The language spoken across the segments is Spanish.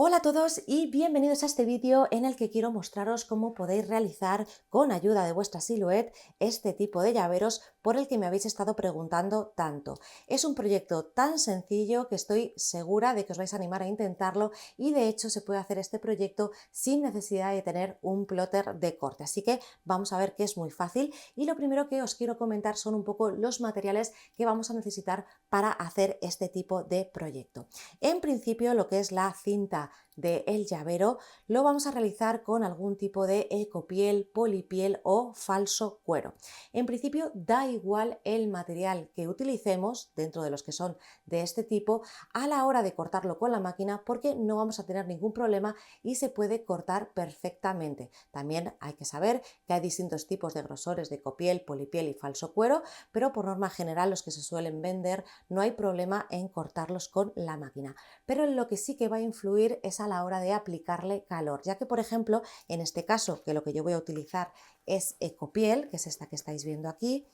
Hola a todos y bienvenidos a este vídeo en el que quiero mostraros cómo podéis realizar con ayuda de vuestra Silhouette este tipo de llaveros por el que me habéis estado preguntando tanto. Es un proyecto tan sencillo que estoy segura de que os vais a animar a intentarlo y de hecho se puede hacer este proyecto sin necesidad de tener un plotter de corte. Así que vamos a ver que es muy fácil y lo primero que os quiero comentar son un poco los materiales que vamos a necesitar para hacer este tipo de proyecto. En principio lo que es la cinta del llavero lo vamos a realizar con algún tipo de ecopiel, polipiel o falso cuero. En principio da igual el material que utilicemos dentro de los que son de este tipo a la hora de cortarlo con la máquina porque no vamos a tener ningún problema y se puede cortar perfectamente. También hay que saber que hay distintos tipos de grosores de ecopiel, polipiel y falso cuero, pero por norma general los que se suelen vender no hay problema en cortarlos con la máquina. Pero en lo que sí que va a influir es a la hora de aplicarle calor, ya que por ejemplo en este caso que lo que yo voy a utilizar es ecopiel, que es esta que estáis viendo aquí.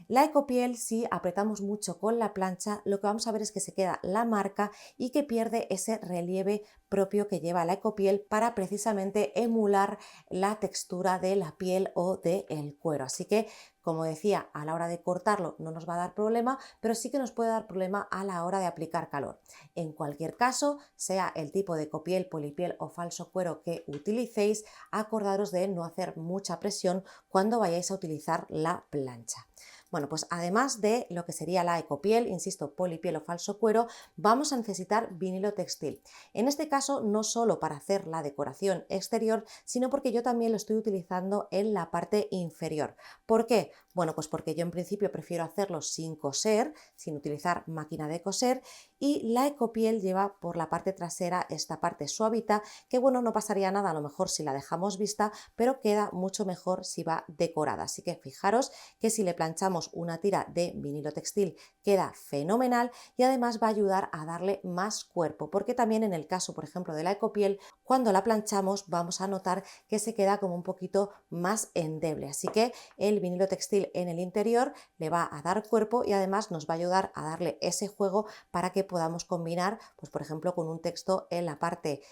La ecopiel, si apretamos mucho con la plancha, lo que vamos a ver es que se queda la marca y que pierde ese relieve propio que lleva la ecopiel para precisamente emular la textura de la piel o del cuero. Así que, como decía, a la hora de cortarlo no nos va a dar problema, pero sí que nos puede dar problema a la hora de aplicar calor. En cualquier caso, sea el tipo de ecopiel, polipiel o falso cuero que utilicéis, acordaros de no hacer mucha presión cuando vayáis a utilizar la plancha. Bueno, pues además de lo que sería la ecopiel, insisto, polipiel o falso cuero, vamos a necesitar vinilo textil. En este caso, no solo para hacer la decoración exterior, sino porque yo también lo estoy utilizando en la parte inferior. ¿Por qué? Bueno, pues porque yo en principio prefiero hacerlo sin coser, sin utilizar máquina de coser, y la ecopiel lleva por la parte trasera esta parte suavita, que bueno, no pasaría nada a lo mejor si la dejamos vista, pero queda mucho mejor si va decorada. Así que fijaros que si le planchamos una tira de vinilo textil queda fenomenal y además va a ayudar a darle más cuerpo, porque también en el caso, por ejemplo, de la ecopiel, cuando la planchamos vamos a notar que se queda como un poquito más endeble. Así que el vinilo textil en el interior le va a dar cuerpo y además nos va a ayudar a darle ese juego para que podamos combinar, pues por ejemplo, con un texto en la parte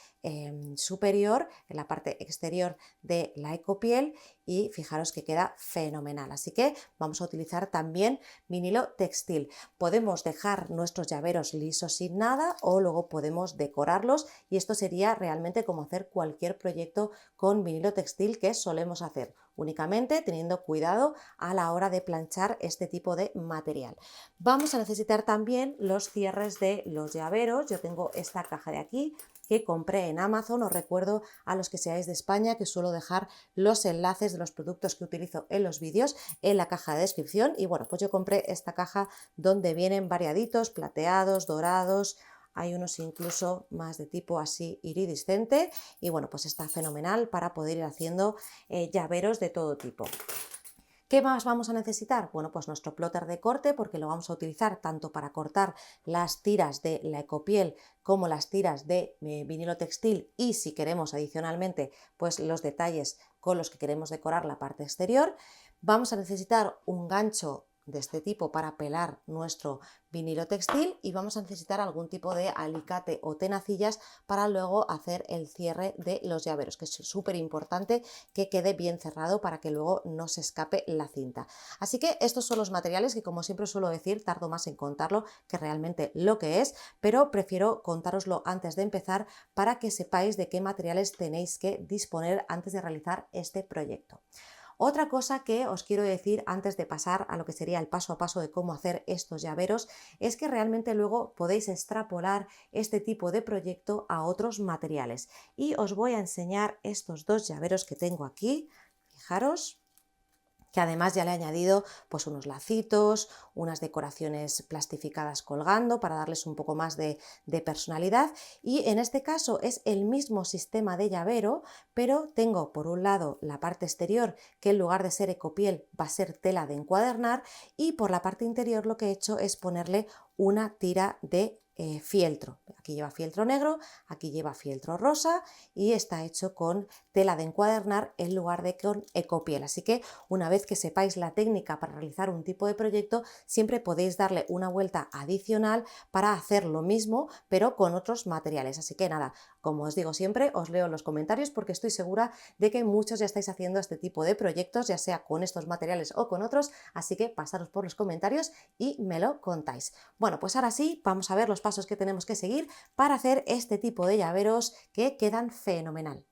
superior, en la parte exterior de la ecopiel, y fijaros que queda fenomenal. Así que vamos a utilizar también vinilo textil. Podemos dejar nuestros llaveros lisos sin nada o luego podemos decorarlos y esto sería realmente como hacer cualquier proyecto con vinilo textil que solemos hacer, únicamente teniendo cuidado a la hora de planchar este tipo de material. Vamos a necesitar también los cierres de los llaveros. Yo tengo esta caja de aquí que compré en Amazon. Os recuerdo a los que seáis de España que suelo dejar los enlaces de los productos que utilizo en los vídeos en la caja de descripción. Y bueno, pues yo compré esta caja donde vienen variaditos, plateados, dorados. Hay unos incluso más de tipo así iridiscente y bueno, pues está fenomenal para poder ir haciendo llaveros de todo tipo. ¿Qué más vamos a necesitar? Bueno, pues nuestro plotter de corte, porque lo vamos a utilizar tanto para cortar las tiras de la ecopiel como las tiras de vinilo textil y si queremos adicionalmente pues los detalles con los que queremos decorar la parte exterior. Vamos a necesitar un gancho de este tipo para pelar nuestro vinilo textil y vamos a necesitar algún tipo de alicate o tenacillas para luego hacer el cierre de los llaveros, que es súper importante que quede bien cerrado para que luego no se escape la cinta. Así que estos son los materiales que, como siempre suelo decir, tardo más en contarlo que realmente lo que es, pero prefiero contároslo antes de empezar para que sepáis de qué materiales tenéis que disponer antes de realizar este proyecto. Otra cosa que os quiero decir antes de pasar a lo que sería el paso a paso de cómo hacer estos llaveros es que realmente luego podéis extrapolar este tipo de proyecto a otros materiales. Y os voy a enseñar estos dos llaveros que tengo aquí. Fijaros que además ya le he añadido pues unos lacitos, unas decoraciones plastificadas colgando para darles un poco más de personalidad y en este caso es el mismo sistema de llavero, pero tengo por un lado la parte exterior que en lugar de ser ecopiel va a ser tela de encuadernar y por la parte interior lo que he hecho es ponerle una tira de fieltro. Aquí lleva fieltro negro, aquí lleva fieltro rosa y está hecho con tela de encuadernar en lugar de con ecopiel. Así que una vez que sepáis la técnica para realizar un tipo de proyecto, siempre podéis darle una vuelta adicional para hacer lo mismo, pero con otros materiales. Así que nada, como os digo siempre, os leo los comentarios porque estoy segura de que muchos ya estáis haciendo este tipo de proyectos, ya sea con estos materiales o con otros, así que pasaros por los comentarios y me lo contáis. Bueno, pues ahora sí, vamos a ver los pasos que tenemos que seguir para hacer este tipo de llaveros que quedan fenomenal.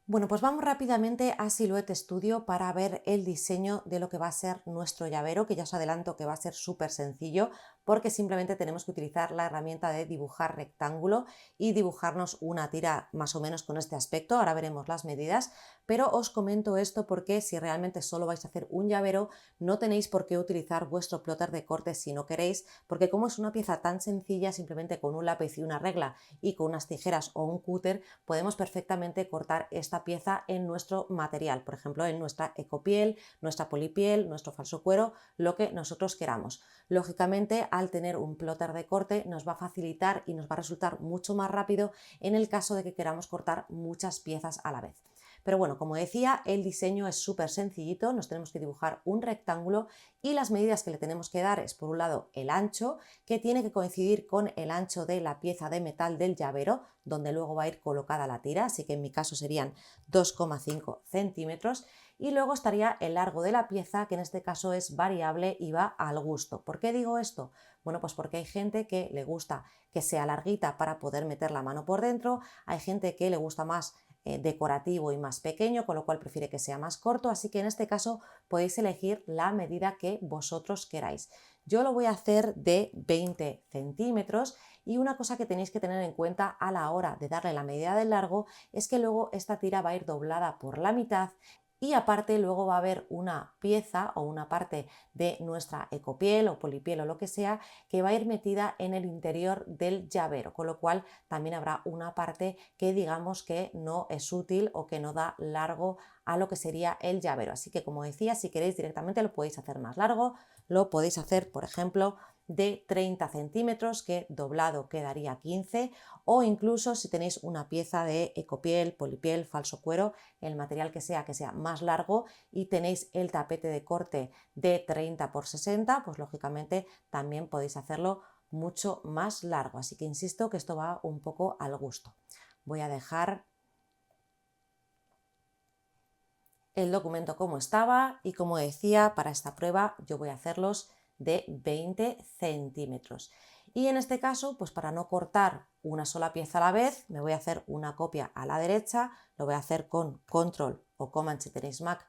Bueno, pues vamos rápidamente a Silhouette Studio para ver el diseño de lo que va a ser nuestro llavero, que ya os adelanto que va a ser súper sencillo porque simplemente tenemos que utilizar la herramienta de dibujar rectángulo y dibujarnos una tira más o menos con este aspecto. Ahora veremos las medidas, pero os comento esto porque si realmente solo vais a hacer un llavero, no tenéis por qué utilizar vuestro plotter de corte si no queréis, porque como es una pieza tan sencilla, simplemente con un lápiz y una regla y con unas tijeras o un cúter, podemos perfectamente cortar esta pieza en nuestro material, por ejemplo en nuestra ecopiel, nuestra polipiel, nuestro falso cuero, lo que nosotros queramos. Lógicamente, al tener un plotter de corte nos va a facilitar y nos va a resultar mucho más rápido en el caso de que queramos cortar muchas piezas a la vez. Pero bueno, como decía, el diseño es súper sencillito, nos tenemos que dibujar un rectángulo y las medidas que le tenemos que dar es por un lado el ancho, que tiene que coincidir con el ancho de la pieza de metal del llavero, donde luego va a ir colocada la tira, así que en mi caso serían 2,5 centímetros. Y luego estaría el largo de la pieza, que en este caso es variable y va al gusto. ¿Por qué digo esto? Bueno, pues porque hay gente que le gusta que sea larguita para poder meter la mano por dentro, hay gente que le gusta más decorativo y más pequeño, con lo cual prefiere que sea más corto, así que en este caso podéis elegir la medida que vosotros queráis. Yo lo voy a hacer de 20 centímetros y una cosa que tenéis que tener en cuenta a la hora de darle la medida del largo es que luego esta tira va a ir doblada por la mitad y aparte luego va a haber una pieza o una parte de nuestra ecopiel o polipiel o lo que sea que va a ir metida en el interior del llavero, con lo cual también habrá una parte que digamos que no es útil o que no da largo a lo que sería el llavero. Así que como decía, si queréis directamente lo podéis hacer más largo, lo podéis hacer por ejemplo de 30 centímetros, que doblado quedaría 15, o incluso si tenéis una pieza de ecopiel, polipiel, falso cuero, el material que sea más largo y tenéis el tapete de corte de 30 por 60, pues lógicamente también podéis hacerlo mucho más largo. Así que insisto que esto va un poco al gusto. Voy a dejar el documento como estaba y como decía, para esta prueba yo voy a hacerlos de 20 centímetros. Y en este caso, pues para no cortar una sola pieza a la vez, me voy a hacer una copia a la derecha, lo voy a hacer con Control o Command si tenéis Mac,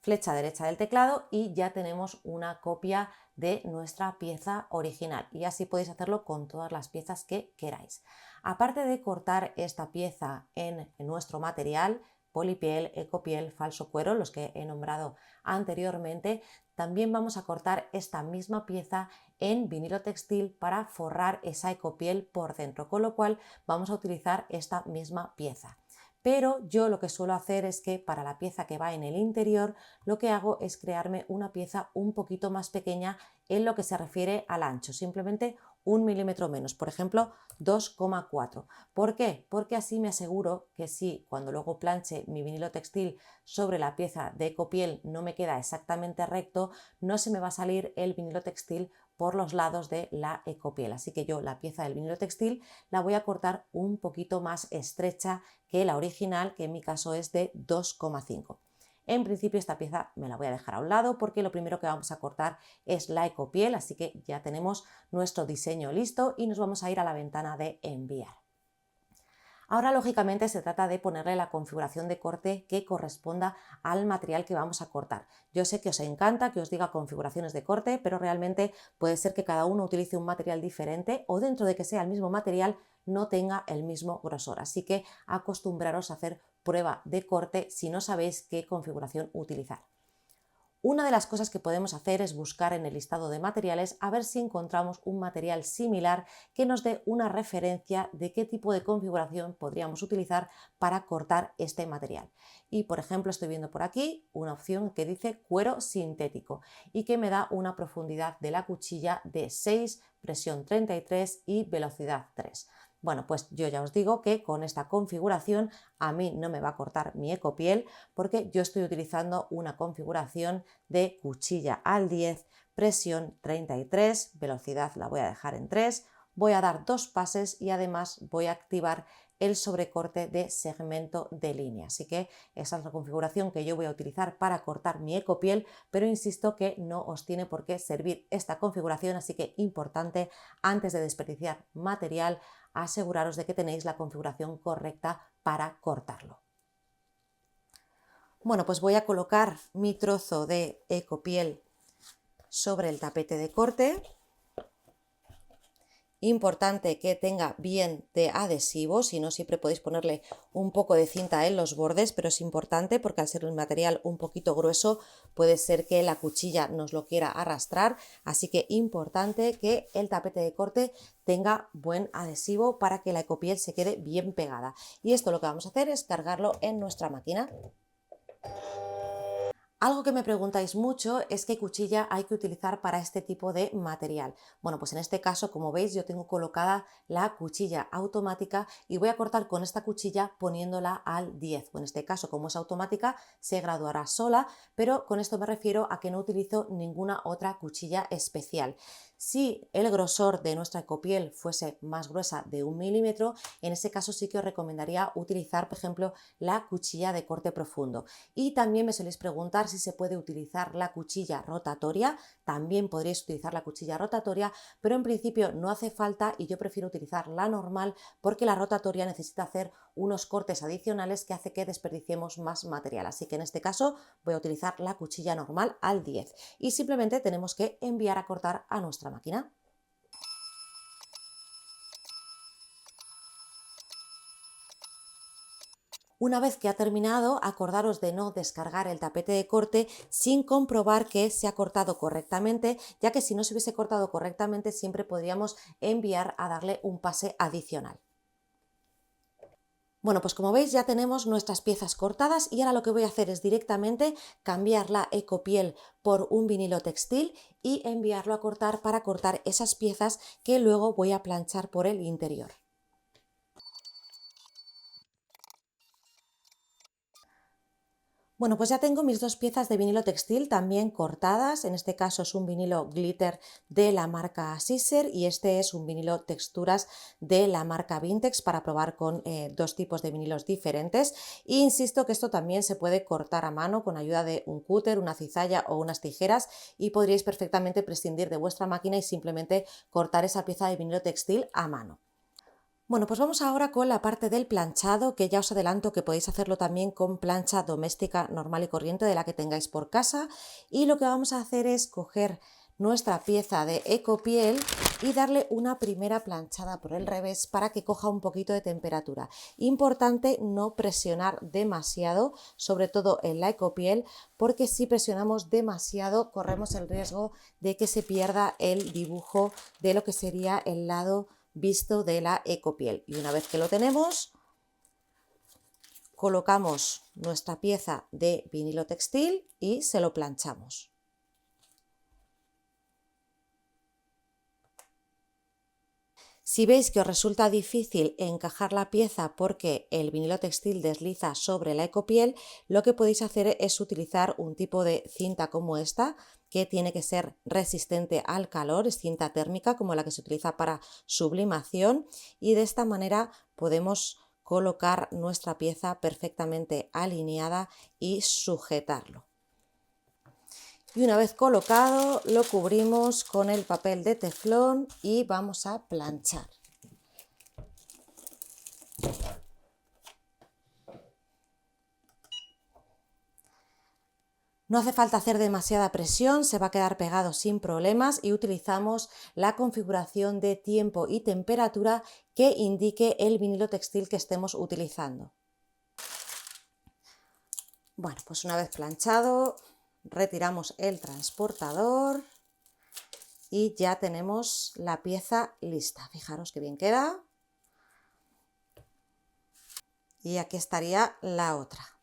flecha derecha del teclado y ya tenemos una copia de nuestra pieza original y así podéis hacerlo con todas las piezas que queráis. Aparte de cortar esta pieza en nuestro material, polipiel, ecopiel, falso cuero, los que he nombrado anteriormente, también vamos a cortar esta misma pieza en vinilo textil para forrar esa ecopiel por dentro, con lo cual vamos a utilizar esta misma pieza. Pero yo lo que suelo hacer es que para la pieza que va en el interior, lo que hago es crearme una pieza un poquito más pequeña en lo que se refiere al ancho, simplemente 1 milímetro menos, por ejemplo 2,4. ¿Por qué? Porque así me aseguro que si cuando luego planche mi vinilo textil sobre la pieza de ecopiel no me queda exactamente recto, no se me va a salir el vinilo textil por los lados de la ecopiel. Así que yo la pieza del vinilo textil la voy a cortar un poquito más estrecha que la original, que en mi caso es de 2,5. En principio esta pieza me la voy a dejar a un lado porque lo primero que vamos a cortar es la ecopiel, así que ya tenemos nuestro diseño listo y nos vamos a ir a la ventana de enviar. Ahora, lógicamente, se trata de ponerle la configuración de corte que corresponda al material que vamos a cortar. Yo sé que os encanta que os diga configuraciones de corte, pero realmente puede ser que cada uno utilice un material diferente o dentro de que sea el mismo material no tenga el mismo grosor. Así que acostumbraros a hacer prueba de corte si no sabéis qué configuración utilizar. Una de las cosas que podemos hacer es buscar en el listado de materiales a ver si encontramos un material similar que nos dé una referencia de qué tipo de configuración podríamos utilizar para cortar este material. Y por ejemplo estoy viendo por aquí una opción que dice cuero sintético y que me da una profundidad de la cuchilla de 6, presión 33 y velocidad 3. Bueno, pues yo ya os digo que con esta configuración a mí no me va a cortar mi ecopiel porque yo estoy utilizando una configuración de cuchilla al 10, presión 33, velocidad la voy a dejar en 3, voy a dar 2 pases y además voy a activar el sobrecorte de segmento de línea. Así que esa es la configuración que yo voy a utilizar para cortar mi ecopiel, pero insisto que no os tiene por qué servir esta configuración, así que importante, antes de desperdiciar material, aseguraros de que tenéis la configuración correcta para cortarlo. Bueno, pues voy a colocar mi trozo de ecopiel sobre el tapete de corte. Importante que tenga bien de adhesivo, si no siempre podéis ponerle un poco de cinta en los bordes, pero es importante porque al ser un material un poquito grueso puede ser que la cuchilla nos lo quiera arrastrar, así que importante que el tapete de corte tenga buen adhesivo para que la ecopiel se quede bien pegada. Y esto lo que vamos a hacer es cargarlo en nuestra máquina. Algo que me preguntáis mucho es qué cuchilla hay que utilizar para este tipo de material. Bueno, pues en este caso, como veis, yo tengo colocada la cuchilla automática y voy a cortar con esta cuchilla poniéndola al 10. En este caso, como es automática, se graduará sola, pero con esto me refiero a que no utilizo ninguna otra cuchilla especial. Si el grosor de nuestra ecopiel fuese más gruesa de 1 milímetro, en ese caso sí que os recomendaría utilizar, por ejemplo, la cuchilla de corte profundo. Y también me soléis preguntar si se puede utilizar la cuchilla rotatoria. También podréis utilizar la cuchilla rotatoria, pero en principio no hace falta y yo prefiero utilizar la normal porque la rotatoria necesita hacer unos cortes adicionales que hace que desperdiciemos más material. Así que en este caso voy a utilizar la cuchilla normal al 10 y simplemente tenemos que enviar a cortar a nuestra máquina. Una vez que ha terminado, acordaros de no descargar el tapete de corte sin comprobar que se ha cortado correctamente, ya que si no se hubiese cortado correctamente siempre podríamos enviar a darle un pase adicional. Bueno, pues como veis ya tenemos nuestras piezas cortadas y ahora lo que voy a hacer es directamente cambiar la ecopiel por un vinilo textil y enviarlo a cortar para cortar esas piezas que luego voy a planchar por el interior. Bueno, pues ya tengo mis 2 piezas de vinilo textil también cortadas. En este caso es un vinilo glitter de la marca Siser y este es un vinilo texturas de la marca Vintex para probar con 2 tipos de vinilos diferentes. E insisto que esto también se puede cortar a mano con ayuda de un cúter, una cizalla o unas tijeras y podríais perfectamente prescindir de vuestra máquina y simplemente cortar esa pieza de vinilo textil a mano. Bueno, pues vamos ahora con la parte del planchado, que ya os adelanto que podéis hacerlo también con plancha doméstica normal y corriente de la que tengáis por casa. Y lo que vamos a hacer es coger nuestra pieza de ecopiel y darle una primera planchada por el revés para que coja un poquito de temperatura. Importante no presionar demasiado, sobre todo en la ecopiel, porque si presionamos demasiado corremos el riesgo de que se pierda el dibujo de lo que sería el lado visto de la ecopiel. Y una vez que lo tenemos, colocamos nuestra pieza de vinilo textil y se lo planchamos. Si veis que os resulta difícil encajar la pieza porque el vinilo textil desliza sobre la ecopiel, lo que podéis hacer es utilizar un tipo de cinta como esta, que tiene que ser resistente al calor, es cinta térmica como la que se utiliza para sublimación, y de esta manera podemos colocar nuestra pieza perfectamente alineada y sujetarlo. Y una vez colocado lo cubrimos con el papel de teflón y vamos a planchar. No hace falta hacer demasiada presión, se va a quedar pegado sin problemas y utilizamos la configuración de tiempo y temperatura que indique el vinilo textil que estemos utilizando. Bueno, pues una vez planchado, retiramos el transportador y ya tenemos la pieza lista. Fijaros qué bien queda. Y aquí estaría la otra.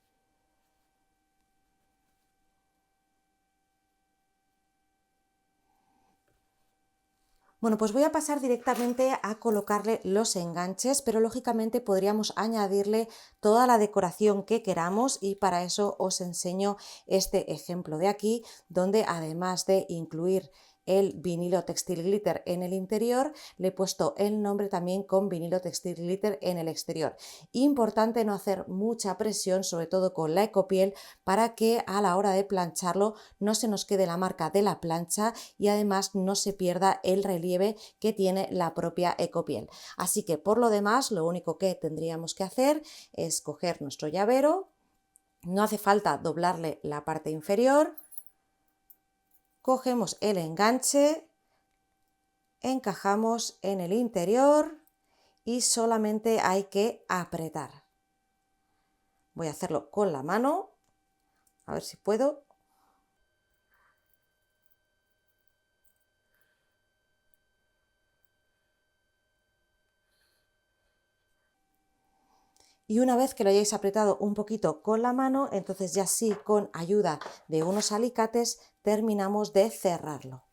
Bueno, pues voy a pasar directamente a colocarle los enganches, pero lógicamente podríamos añadirle toda la decoración que queramos y para eso os enseño este ejemplo de aquí, donde además de incluir el vinilo textil glitter en el interior, le he puesto el nombre también con vinilo textil glitter en el exterior. Importante no hacer mucha presión, sobre todo con la ecopiel, para que a la hora de plancharlo no se nos quede la marca de la plancha y además no se pierda el relieve que tiene la propia ecopiel. Así que por lo demás, lo único que tendríamos que hacer es coger nuestro llavero, no hace falta doblarle la parte inferior, cogemos el enganche, encajamos en el interior y solamente hay que apretar. Voy a hacerlo con la mano, a ver si puedo. Y una vez que lo hayáis apretado un poquito con la mano, entonces ya sí, con ayuda de unos alicates, terminamos de cerrarlo.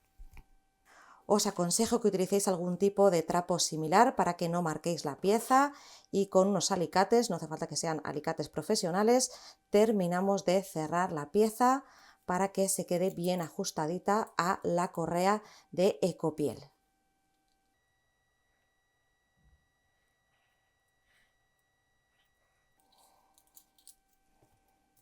Os aconsejo que utilicéis algún tipo de trapo similar para que no marquéis la pieza y con unos alicates, no hace falta que sean alicates profesionales, terminamos de cerrar la pieza para que se quede bien ajustadita a la correa de ecopiel.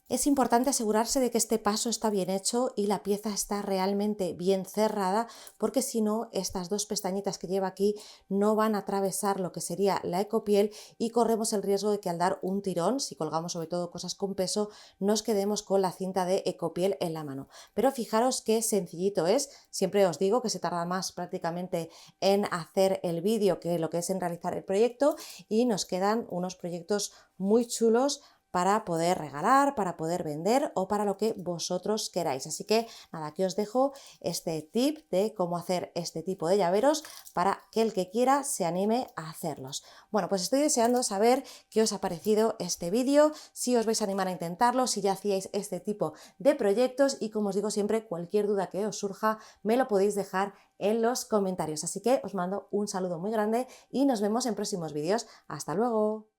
Es importante asegurarse de que este paso está bien hecho y la pieza está realmente bien cerrada, porque si no, estas dos pestañitas que lleva aquí no van a atravesar lo que sería la ecopiel y corremos el riesgo de que al dar un tirón, si colgamos sobre todo cosas con peso, nos quedemos con la cinta de ecopiel en la mano. Pero fijaros qué sencillito es, siempre os digo que se tarda más prácticamente en hacer el vídeo que lo que es en realizar el proyecto y nos quedan unos proyectos muy chulos para poder regalar, para poder vender o para lo que vosotros queráis. Así que nada, aquí os dejo este tip de cómo hacer este tipo de llaveros para que el que quiera se anime a hacerlos. Bueno, pues estoy deseando saber qué os ha parecido este vídeo, si os vais a animar a intentarlo, si ya hacíais este tipo de proyectos y como os digo siempre, cualquier duda que os surja me lo podéis dejar en los comentarios. Así que os mando un saludo muy grande y nos vemos en próximos vídeos. ¡Hasta luego!